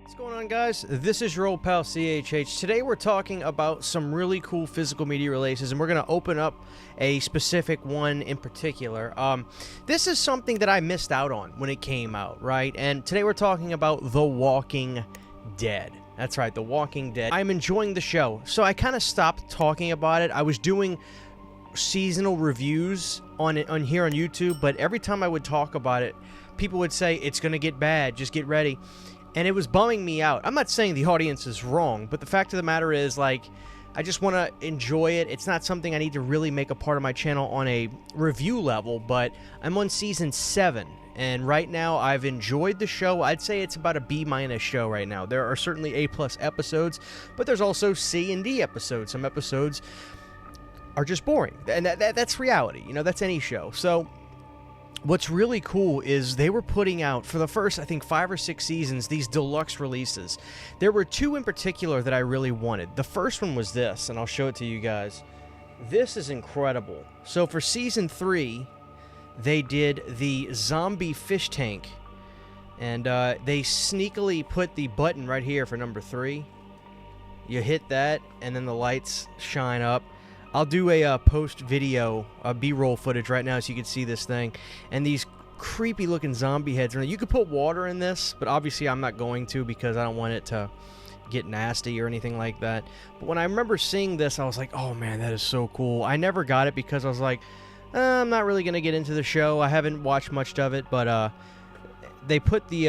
What's going on, guys? This is your old pal CHH. Today we're talking about some really cool physical media releases, and we're going to open up a specific one in particular. This is something that I missed out on when it came out, right? And today we're talking about The Walking Dead. That's right, The Walking Dead. I'm enjoying the show, so I kind of stopped talking about it. I was doing seasonal reviews on here on YouTube, but every time I would talk about it, people would say, it's going to get bad, just get ready. And it was bumming me out. I'm not saying the audience is wrong, but the fact of the matter is, like, I just want to enjoy it. It's not something I need to really make a part of my channel on a review level, but I'm on season 7, and right now I've enjoyed the show. I'd say it's about a B- show right now. There are certainly A+ episodes, but there's also C and D episodes. Some episodes are just boring, and that's reality. You know, that's any show. So what's really cool is they were putting out, for the first, I think, 5 or 6 seasons, these deluxe releases. There were 2 in particular that I really wanted. The first one was this, and I'll show it to you guys. This is incredible. So for season 3, they did the zombie fish tank, and they sneakily put the button right here for number 3. You hit that, and then the lights shine up. I'll do a post-video B-roll footage right now so you can see this thing. And these creepy-looking zombie heads. You could put water in this, but obviously I'm not going to because I don't want it to get nasty or anything like that. But when I remember seeing this, I was like, oh, man, that is so cool. I never got it because I was like, I'm not really going to get into the show. I haven't watched much of it, but they put the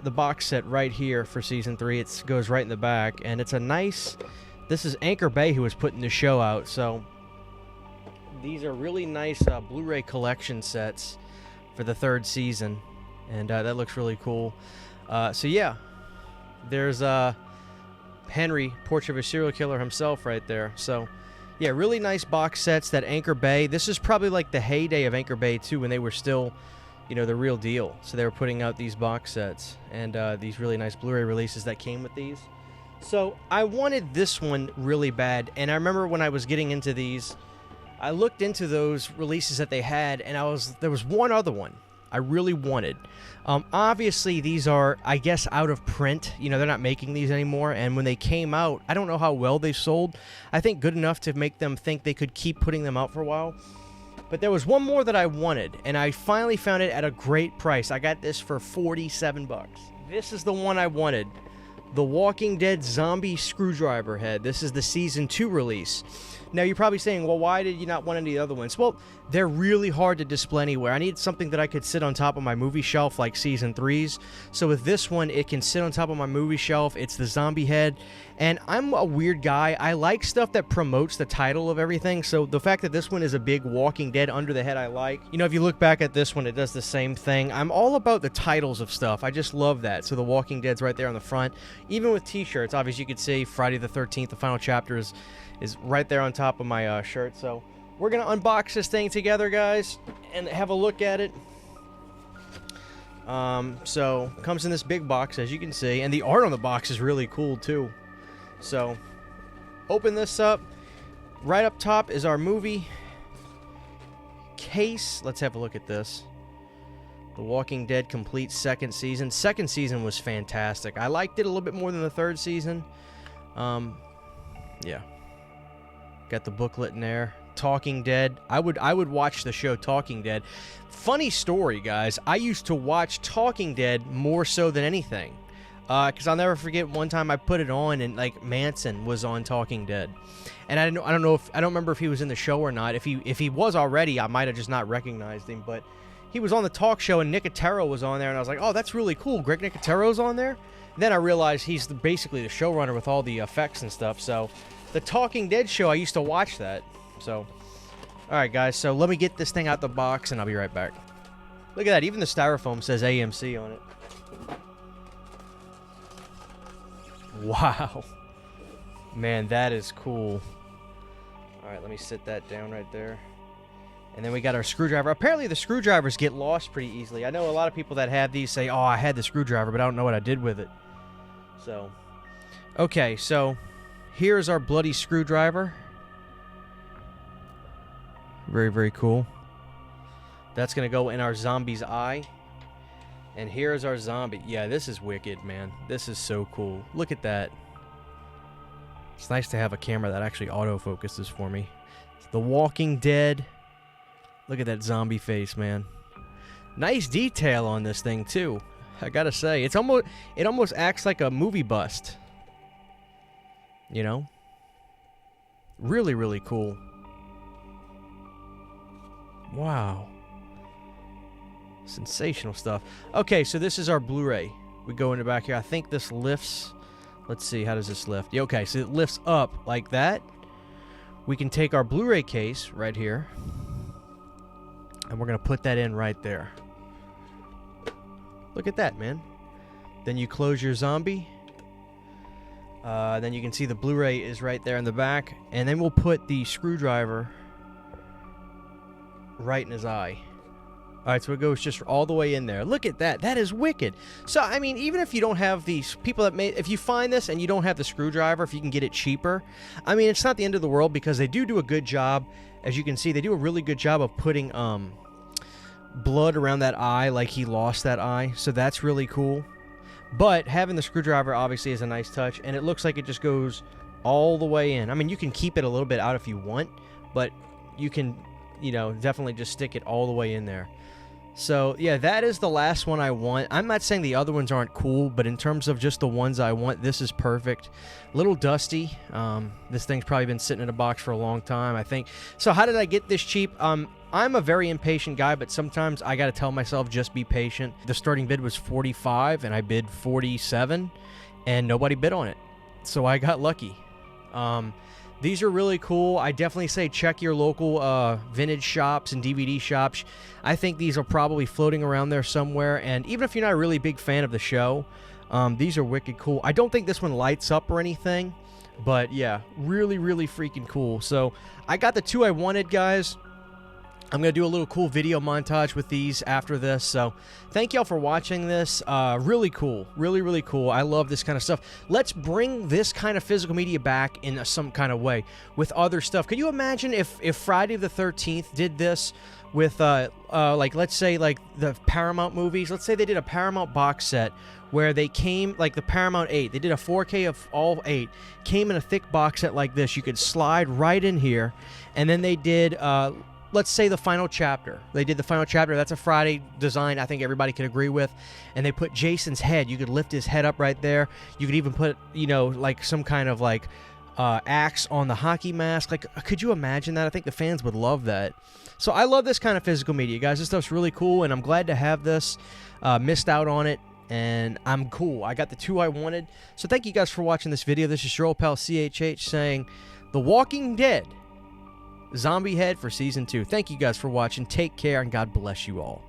the box set right here for Season 3. It goes right in the back, and it's a nice... This is Anchor Bay who was putting the show out, so these are really nice Blu-ray collection sets for the 3rd season, and that looks really cool. So yeah, there's Henry, Portrait of a Serial Killer himself right there. So yeah, really nice box sets that Anchor Bay. This is probably like the heyday of Anchor Bay too, when they were still, you know, the real deal. So they were putting out these box sets and these really nice Blu-ray releases that came with these. So I wanted this one really bad, and I remember when I was getting into these, I looked into those releases that they had, and there was one other one I really wanted. Obviously, these are, I guess, out of print. You know, they're not making these anymore, and when they came out, I don't know how well they sold. I think good enough to make them think they could keep putting them out for a while. But there was one more that I wanted, and I finally found it at a great price. I got this for $47. This is the one I wanted. The Walking Dead Zombie Screwdriver Head. This is the Season 2 release. Now, you're probably saying, well, why did you not want any of the other ones? Well, they're really hard to display anywhere. I need something that I could sit on top of my movie shelf like Season 3's. So with this one, it can sit on top of my movie shelf. It's the zombie head. And I'm a weird guy. I like stuff that promotes the title of everything. So the fact that this one is a big Walking Dead under the head, I like. You know, if you look back at this one, it does the same thing. I'm all about the titles of stuff. I just love that. So the Walking Dead's right there on the front. Even with t-shirts, obviously you could see Friday the 13th, the final chapter is right there on top of my shirt. So we're going to unbox this thing together, guys, and have a look at it. So comes in this big box, as you can see, and the art on the box is really cool too. So open this up. Right up top is our movie case. Let's have a look at this. The Walking Dead complete 2nd season. 2nd season was fantastic. I liked it a little bit more than the 3rd season. Yeah. Got the booklet in there. Talking Dead. I would watch the show Talking Dead. Funny story, guys. I used to watch Talking Dead more so than anything. Because I'll never forget one time I put it on and like Manson was on Talking Dead, and I don't remember if he was in the show or not. If he was already, I might have just not recognized him. But he was on the talk show and Nicotero was on there, and I was like, oh, that's really cool. Greg Nicotero's on there. And then I realized he's basically the showrunner with all the effects and stuff. So the Talking Dead show, I used to watch that. So all right, guys. So let me get this thing out the box, and I'll be right back. Look at that. Even the styrofoam says AMC on it. Wow. Man, that is cool. Alright, let me sit that down right there. And then we got our screwdriver. Apparently the screwdrivers get lost pretty easily. I know a lot of people that have these say, oh, I had the screwdriver, but I don't know what I did with it. So, okay, so here's our bloody screwdriver. Very, very cool. That's going to go in our zombie's eye. And here's our zombie. Yeah, this is wicked, man. This is so cool. Look at that. It's nice to have a camera that actually autofocuses for me. The Walking Dead. Look at that zombie face, man. Nice detail on this thing, too. I gotta say, it almost acts like a movie bust. You know? Really, really cool. Wow. Sensational stuff. Okay, so this is our Blu-ray. We go in the back here. I think this lifts. Let's see, how does this lift? Yeah, okay, so it lifts up like that. We can take our Blu-ray case right here, and we're going to put that in right there. Look at that, man. Then you close your zombie. Then you can see the Blu-ray is right there in the back. And then we'll put the screwdriver right in his eye. Alright, so it goes just all the way in there. Look at that. That is wicked. So, I mean, even if you don't have these people that made... If you find this and you don't have the screwdriver, if you can get it cheaper, I mean, it's not the end of the world because they do a good job. As you can see, they do a really good job of putting blood around that eye like he lost that eye. So that's really cool. But having the screwdriver obviously is a nice touch. And it looks like it just goes all the way in. I mean, you can keep it a little bit out if you want. But you can, you know, definitely just stick it all the way in there. So, yeah, that is the last one I want. I'm not saying the other ones aren't cool, but in terms of just the ones I want, this is perfect. A little dusty. This thing's probably been sitting in a box for a long time, I think. So how did I get this cheap? I'm a very impatient guy, but sometimes I got to tell myself just be patient. The starting bid was $45, and I bid $47, and nobody bid on it. So I got lucky. These are really cool. I definitely say check your local vintage shops and DVD shops. I think these are probably floating around there somewhere. And even if you're not a really big fan of the show, these are wicked cool. I don't think this one lights up or anything. But yeah, really, really freaking cool. So I got the two I wanted, guys. I'm going to do a little cool video montage with these after this. So thank y'all for watching this. Really cool. Really, really cool. I love this kind of stuff. Let's bring this kind of physical media back in some kind of way with other stuff. Could you imagine if Friday the 13th did this with, like, let's say, like, the Paramount movies? Let's say they did a Paramount box set where they came, like the Paramount 8. They did a 4K of all 8. Came in a thick box set like this. You could slide right in here. And then they did... let's say the final chapter. They did the final chapter. That's a Friday design I think everybody could agree with. And they put Jason's head. You could lift his head up right there. You could even put, you know, like some kind of like axe on the hockey mask. Like, could you imagine that? I think the fans would love that. So I love this kind of physical media, guys. This stuff's really cool, and I'm glad to have this. Missed out on it, and I'm cool. I got the two I wanted. So thank you guys for watching this video. This is your old pal CHH saying, The Walking Dead Zombie Head for Season 2. Thank you guys for watching. Take care, and God bless you all.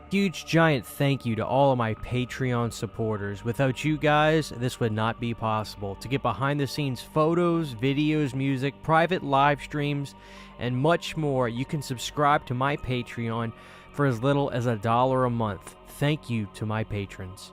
Huge giant thank you to all of my Patreon supporters. Without you guys, this would not be possible. To get behind the scenes photos, videos, music, private live streams, and much more, you can subscribe to my Patreon for as little as $1 a month. Thank you to my patrons.